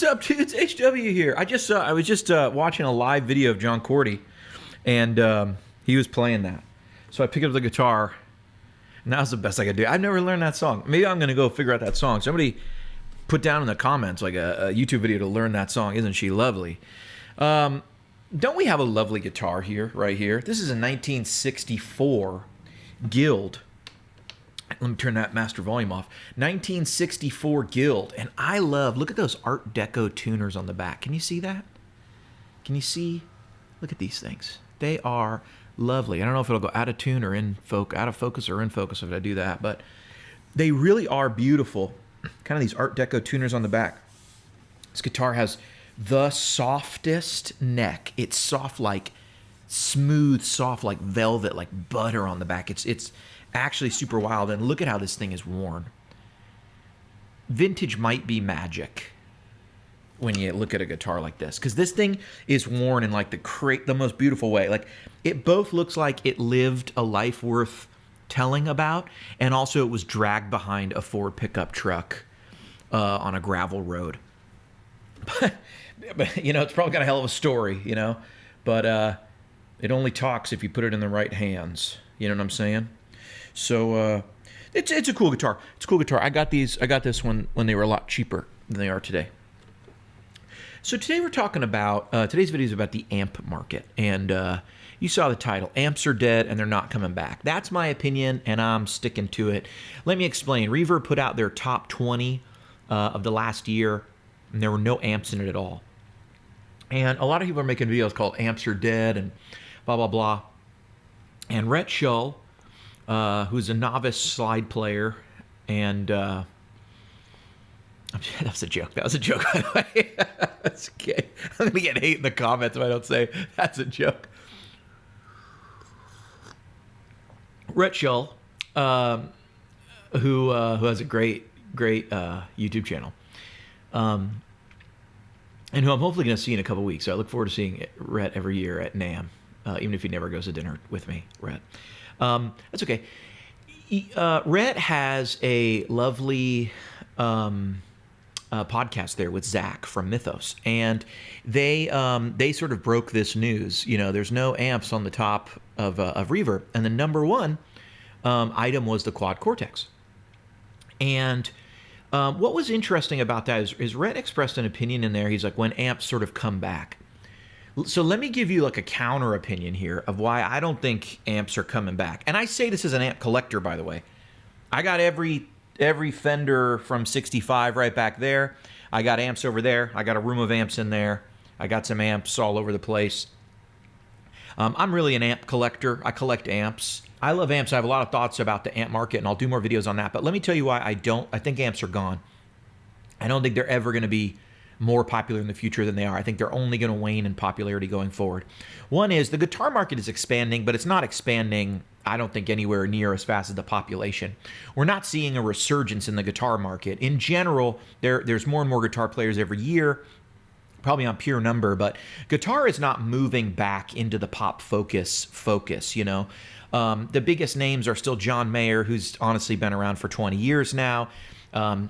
What's up, dudes? HW here. I was just watching a live video of John Cordy, and he was playing that. So I picked up the guitar, and that was the best I could do. I've never learned that song. Maybe I'm gonna go figure out that song. Somebody put down in the comments like a YouTube video to learn that song. Isn't she lovely? Don't we have a lovely guitar here, right here? This is a 1964 Guild. Let me turn that master volume off. 1964 Guild. And I love, look at those Art Deco tuners on the back. Can you see that? Can you see? Look at these things. They are lovely. I don't know if it'll go out of tune or out of focus or in focus if I do that, but they really are beautiful. Kind of these Art Deco tuners on the back. This guitar has the softest neck. It's soft like smooth, soft like velvet, like butter on the back. It's actually super wild, and look at how this thing is worn. Vintage might be magic when you look at a guitar like this, because this thing is worn in like the most beautiful way. Like, it both looks like it lived a life worth telling about, and also it was dragged behind a Ford pickup truck on a gravel road. But you know, it's probably got a hell of a story, you know, but it only talks if you put it in the right hands. You know what I'm saying? So it's a cool guitar. It's a cool guitar. I got this when they were a lot cheaper than they are today. So today we're talking about today's video is about the amp market, and you saw the title. Amps are dead and they're not coming back. That's my opinion, and I'm sticking to it. Let me explain. Reverb put out their top 20 of the last year, and there were no amps in it at all. And a lot of people are making videos called Amps Are Dead and blah, blah, blah. And Rhett Shull, who's a novice slide player, and that was a joke. That was a joke, by the way. That's okay. I'm going to get hate in the comments if I don't say that's a joke. Rhett Shull, who has a great YouTube channel, and who I'm hopefully going to see in a couple weeks. So I look forward to seeing Rhett every year at NAMM, even if he never goes to dinner with me, Rhett. That's okay. Rhett has a lovely podcast there with Zach from Mythos, and they sort of broke this news. You know, there's no amps on the top of Reverb, and the number one item was the Quad Cortex. And what was interesting about that is Rhett expressed an opinion in there. He's like, when amps sort of come back. So let me give you like a counter opinion here of why I don't think amps are coming back. And I say this as an amp collector, by the way. I got every Fender from 65 right back there. I got amps over there. I got a room of amps in there. I got some amps all over the place. I'm really an amp collector. I collect amps. I love amps. I have a lot of thoughts about the amp market, and I'll do more videos on that. But let me tell you why I think amps are gone. I don't think they're ever going to be more popular in the future than they are. I think they're only going to wane in popularity going forward. One is the guitar market is expanding, but it's not expanding, I don't think, anywhere near as fast as the population. We're not seeing a resurgence in the guitar market. In general, there's more and more guitar players every year, probably on pure number, but guitar is not moving back into the pop focus, you know. The biggest names are still John Mayer, who's honestly been around for 20 years now.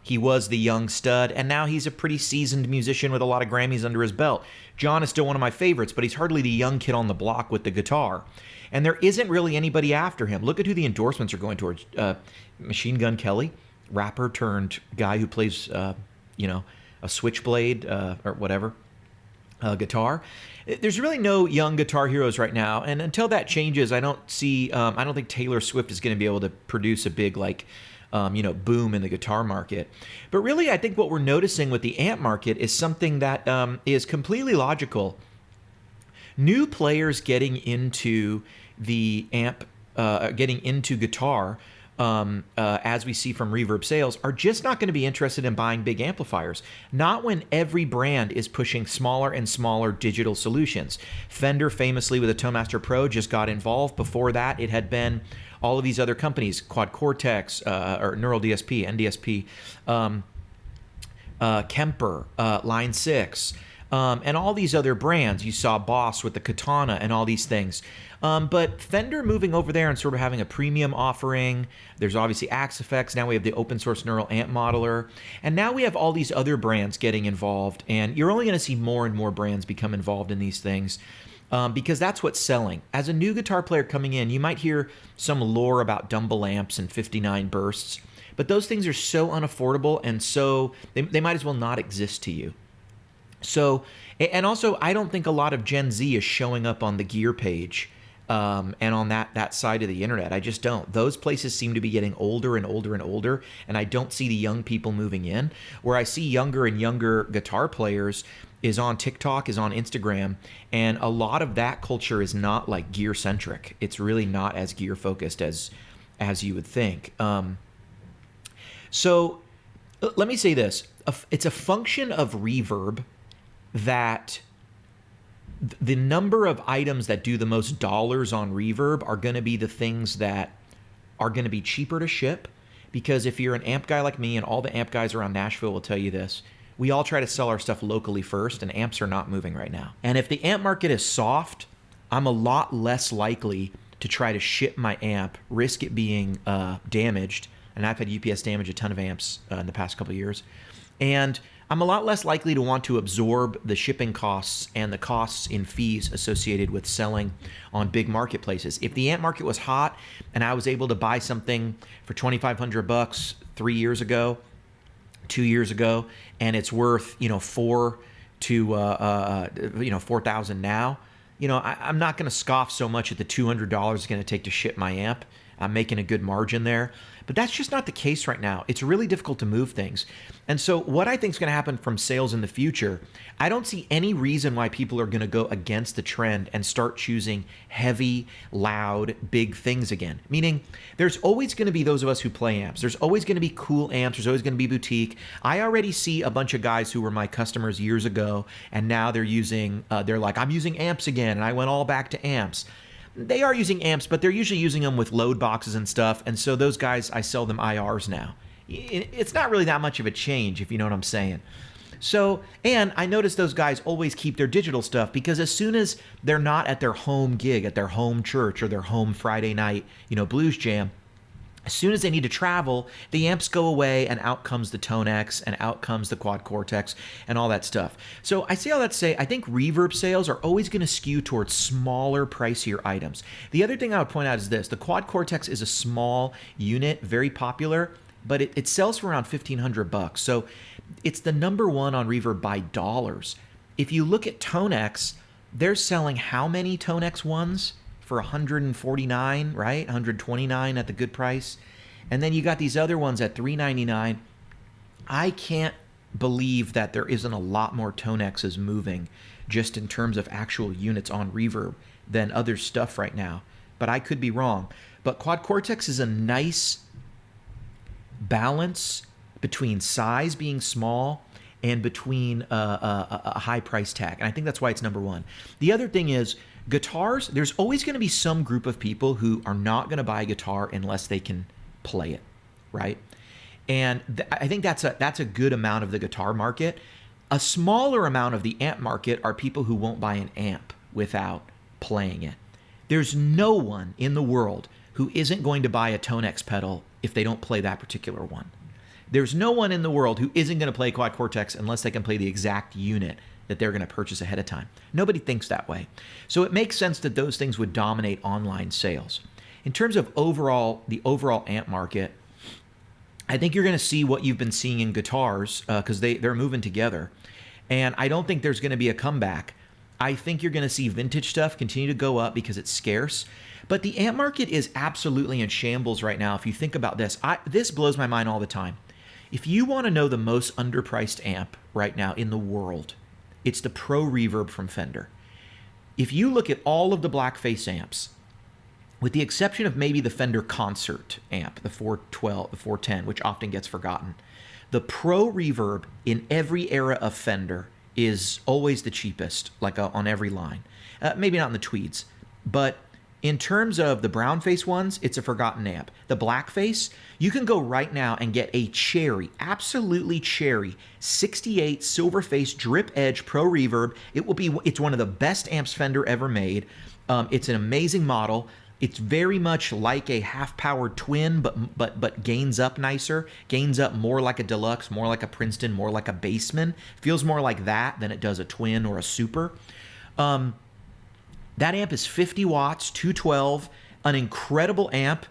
He was the young stud, and now he's a pretty seasoned musician with a lot of Grammys under his belt. John is still one of my favorites, but he's hardly the young kid on the block with the guitar. And there isn't really anybody after him. Look at who the endorsements are going towards. Machine Gun Kelly, rapper turned guy who plays, you know, a switchblade or whatever, guitar. There's really no young guitar heroes right now, and until that changes, I don't think Taylor Swift is going to be able to produce a big you know, boom in the guitar market. But really, I think what we're noticing with the amp market is something that is completely logical. New players getting into the amp, getting into guitar, as we see from Reverb sales, are just not going to be interested in buying big amplifiers. Not when every brand is pushing smaller and smaller digital solutions. Fender, famously with the Tonemaster Pro, just got involved. Before that, it had been all of these other companies, Quad Cortex, or Neural DSP, NDSP, Kemper, Line 6, and all these other brands. You saw Boss with the Katana and all these things. But Fender moving over there and sort of having a premium offering. There's obviously Axe Effects. Now we have the open source neural amp modeler. And now we have all these other brands getting involved. And you're only going to see more and more brands become involved in these things. Because that's what's selling. As a new guitar player coming in, you might hear some lore about Dumble amps and 59 bursts, but those things are so unaffordable, and so they might as well not exist to you. So, and also, I don't think a lot of Gen Z is showing up on the gear page and on that side of the internet. I just don't. Those places seem to be getting older and older and older, and I don't see the young people moving in. Where I see younger and younger guitar players is on TikTok, is on Instagram, and a lot of that culture is not like gear centric. It's really not as gear focused as you would think. So let me say this. It's a function of reverb that the number of items that do the most dollars on reverb are going to be the things that are going to be cheaper to ship. Because if you're an amp guy like me, and all the amp guys around Nashville will tell you this, we all try to sell our stuff locally first, and amps are not moving right now. And if the amp market is soft, I'm a lot less likely to try to ship my amp, risk it being damaged. And I've had UPS damage a ton of amps in the past couple of years. And I'm a lot less likely to want to absorb the shipping costs and the costs in fees associated with selling on big marketplaces. If the amp market was hot and I was able to buy something for $2,500 3 years ago, 2 years ago, and it's worth, $4,000 to $4,000 now, I'm not going to scoff so much at the $200 it's going to take to ship my amp. I'm making a good margin there. But that's just not the case right now. It's really difficult to move things. And so what I think is going to happen from sales in the future, I don't see any reason why people are going to go against the trend and start choosing heavy, loud, big things again. Meaning there's always going to be those of us who play amps. There's always going to be cool amps. There's always going to be boutique. I already see a bunch of guys who were my customers years ago, and now they're like, I'm using amps again, and I went all back to amps. They are using amps, but they're usually using them with load boxes and stuff. And so those guys, I sell them IRs now. It's not really that much of a change, if you know what I'm saying. So, and I notice those guys always keep their digital stuff, because as soon as they're not at their home gig, at their home church or their home Friday night, blues jam, as soon as they need to travel, the amps go away, and out comes the Tone X, and out comes the Quad Cortex, and all that stuff. So I say all that to say, I think reverb sales are always going to skew towards smaller, pricier items. The other thing I would point out is this. The Quad Cortex is a small unit, very popular, but it sells for around $1,500. So it's the number one on reverb by dollars. If you look at Tone X, they're selling how many Tone X ones? For $149, right? $129 at the good price. And then you got these other ones at $399. I can't believe that there isn't a lot more Tone X's moving just in terms of actual units on reverb than other stuff right now. But I could be wrong. But Quad Cortex is a nice balance between size being small and between a high price tag. And I think that's why it's number one. The other thing is, guitars, there's always going to be some group of people who are not going to buy a guitar unless they can play it, right? And I think that's a good amount of the guitar market. A smaller amount of the amp market are people who won't buy an amp without playing it. There's no one in the world who isn't going to buy a Tone X pedal if they don't play that particular one. There's no one in the world who isn't going to play Quad Cortex unless they can play the exact unit that they're going to purchase ahead of time. Nobody thinks that way. So it makes sense that those things would dominate online sales. In terms of the overall amp market, I think you're going to see what you've been seeing in guitars, because they're moving together. And I don't think there's going to be a comeback. I think you're going to see vintage stuff continue to go up because it's scarce. But the amp market is absolutely in shambles right now. If you think about this, this blows my mind all the time. If you want to know the most underpriced amp right now in the world, it's the Pro Reverb from Fender. If you look at all of the blackface amps, with the exception of maybe the Fender Concert amp, the 412, the 410, which often gets forgotten, the Pro Reverb in every era of Fender is always the cheapest, like on every line. Maybe not in the tweeds, but In terms of the brown face ones, it's a forgotten amp. The black face, you can go right now and get a cherry, absolutely cherry, 68 silver face drip edge pro reverb. It's one of the best amps Fender ever made. It's an amazing model. It's very much like a half-powered twin, but gains up nicer, gains up more like a deluxe, more like a Princeton, more like a Bassman. Feels more like that than it does a twin or a super. That amp is 50 watts, 212, an incredible amp.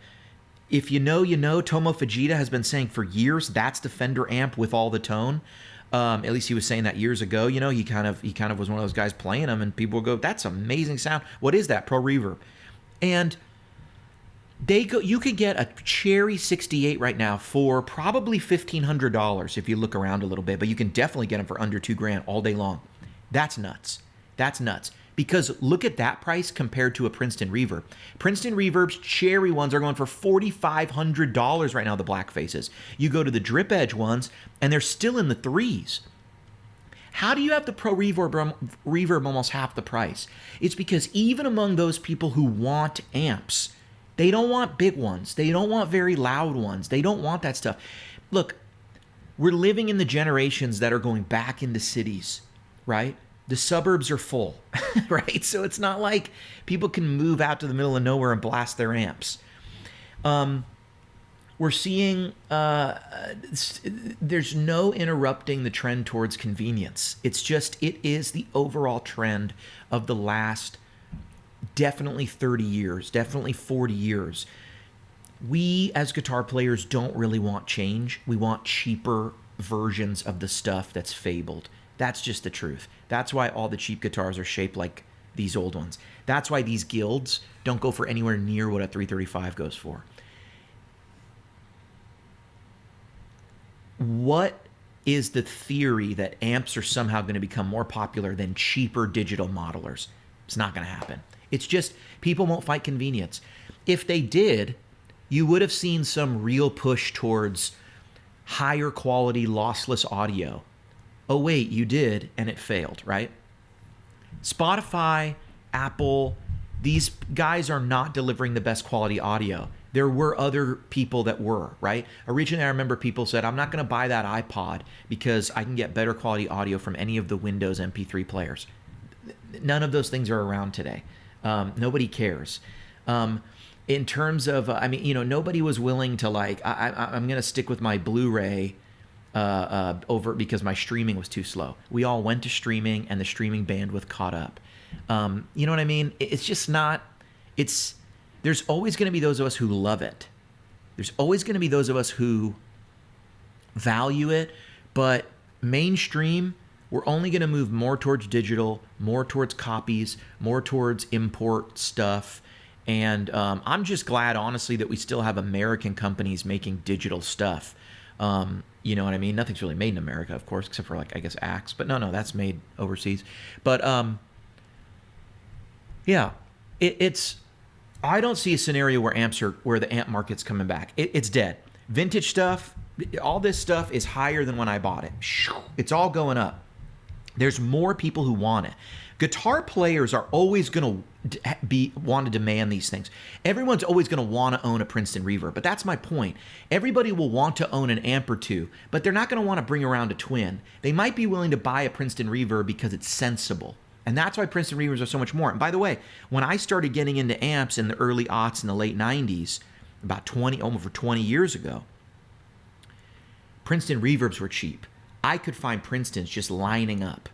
If you know, you know. Tomo Fujita has been saying for years that's the Fender amp with all the tone. At least he was saying that years ago. You know, he kind of was one of those guys playing them, and people would go, "That's amazing sound. What is that Pro Reverb?" And you could get a Cherry 68 right now for probably $1,500 if you look around a little bit, but you can definitely get them for under $2,000 all day long. That's nuts. That's nuts. Because look at that price compared to a Princeton Reverb. Princeton Reverb's Cherry ones are going for $4,500 right now, the black faces. You go to the drip edge ones, and they're still in the threes. How do you have the Pro Reverb almost half the price? It's because even among those people who want amps, they don't want big ones. They don't want very loud ones. They don't want that stuff. Look, we're living in the generations that are going back into cities, right? The suburbs are full, right? So it's not like people can move out to the middle of nowhere and blast their amps. We're seeing there's no interrupting the trend towards convenience. It is the overall trend of the last definitely 30 years, definitely 40 years. We as guitar players don't really want change. We want cheaper versions of the stuff that's fabled. That's just the truth. That's why all the cheap guitars are shaped like these old ones. That's why these guilds don't go for anywhere near what a 335 goes for. What is the theory that amps are somehow going to become more popular than cheaper digital modelers? It's not going to happen. It's just people won't fight convenience. If they did, you would have seen some real push towards higher quality lossless audio. Oh wait, you did, and it failed, right? Spotify, Apple, these guys are not delivering the best quality audio. There were other people that were, right? Originally, I remember people said, I'm not going to buy that iPod because I can get better quality audio from any of the Windows MP3 players. None of those things are around today. Nobody cares. In terms of, nobody was willing to I'm going to stick with my Blu-ray over because my streaming was too slow. We all went to streaming, and the streaming bandwidth caught up. You know what I mean? It's just not. There's always going to be those of us who love it. There's always going to be those of us who value it, but mainstream, we're only going to move more towards digital, more towards copies, more towards import stuff. And I'm just glad, honestly, that we still have American companies making digital stuff. You know what I mean? Nothing's really made in America, of course, except for I guess Axe. But no, that's made overseas. But yeah, it's. I don't see a scenario where the amp market's coming back. It's dead. Vintage stuff, all this stuff is higher than when I bought it. It's all going up. There's more people who want it. Guitar players are always going to want to demand these things. Everyone's always going to want to own a Princeton Reverb, but that's my point. Everybody will want to own an amp or two, but they're not going to want to bring around a twin. They might be willing to buy a Princeton Reverb because it's sensible. And that's why Princeton Reverbs are so much more. And by the way, when I started getting into amps in the early aughts and the late 90s, over 20 years ago, Princeton Reverbs were cheap. I could find Princetons just lining up.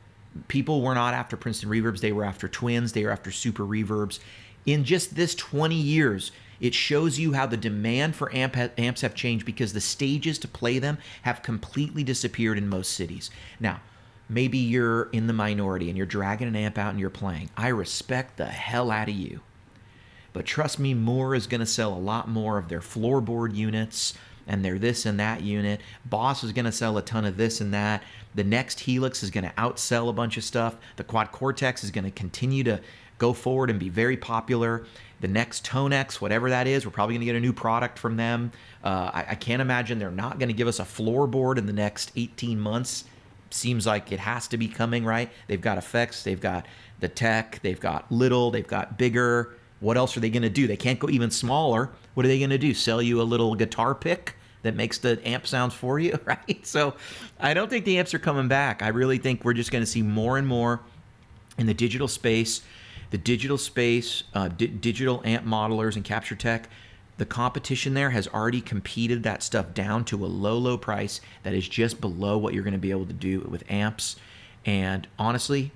People were not after Princeton Reverbs. They were after twins. They were after super reverbs. In just this 20 years, it shows you how the demand for amps have changed because the stages to play them have completely disappeared in most cities. Now, maybe you're in the minority and you're dragging an amp out and you're playing. I respect the hell out of you. But trust me, Moore is going to sell a lot more of their floorboard units and their this and that unit. Boss is going to sell a ton of this and that. The next Helix is going to outsell a bunch of stuff. The Quad Cortex is going to continue to go forward and be very popular. The next Tonex, whatever that is, we're probably going to get a new product from them. I can't imagine they're not going to give us a floorboard in the next 18 months. Seems like it has to be coming, right? They've got effects, they've got the tech, they've got little, they've got bigger. What else are they going to do? They can't go even smaller. What are they going to do? Sell you a little guitar pick that makes the amp sounds for you, right? So I don't think the amps are coming back. I really think we're just going to see more and more in the digital space. The digital space, digital amp modelers and capture tech, the competition there has already competed that stuff down to a low price that is just below what you're going to be able to do with amps. And honestly,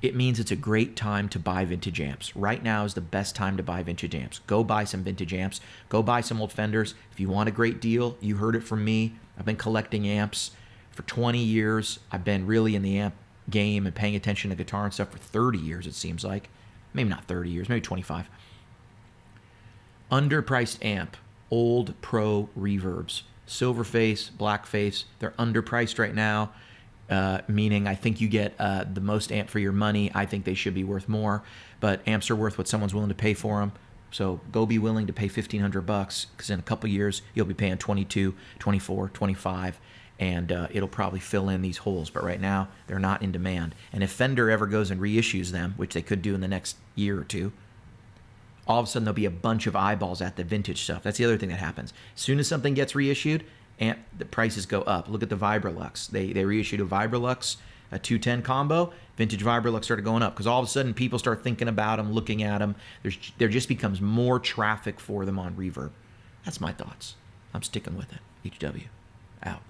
it means it's a great time to buy vintage amps. Right now is the best time to buy vintage amps. Go buy some vintage amps. Go buy some old Fenders. If you want a great deal, you heard it from me. I've been collecting amps for 20 years. I've been really in the amp game and paying attention to guitar and stuff for 30 years, it seems like. Maybe not 30 years, maybe 25. Underpriced amp, old pro reverbs. Silverface, blackface, they're underpriced right now. Meaning I think you get the most amp for your money. I think they should be worth more, but amps are worth what someone's willing to pay for them. So go be willing to pay $1,500 because in a couple years you'll be paying 22, 24, 25, and it'll probably fill in these holes. But right now they're not in demand. And if Fender ever goes and reissues them, which they could do in the next year or two, all of a sudden there'll be a bunch of eyeballs at the vintage stuff. That's the other thing that happens. As soon as something gets reissued, and the prices go up. Look at the Vibralux. They reissued a Vibralux, a 210 combo. Vintage Vibralux started going up because all of a sudden people start thinking about them, looking at them. There just becomes more traffic for them on Reverb. That's my thoughts. I'm sticking with it. HW, out.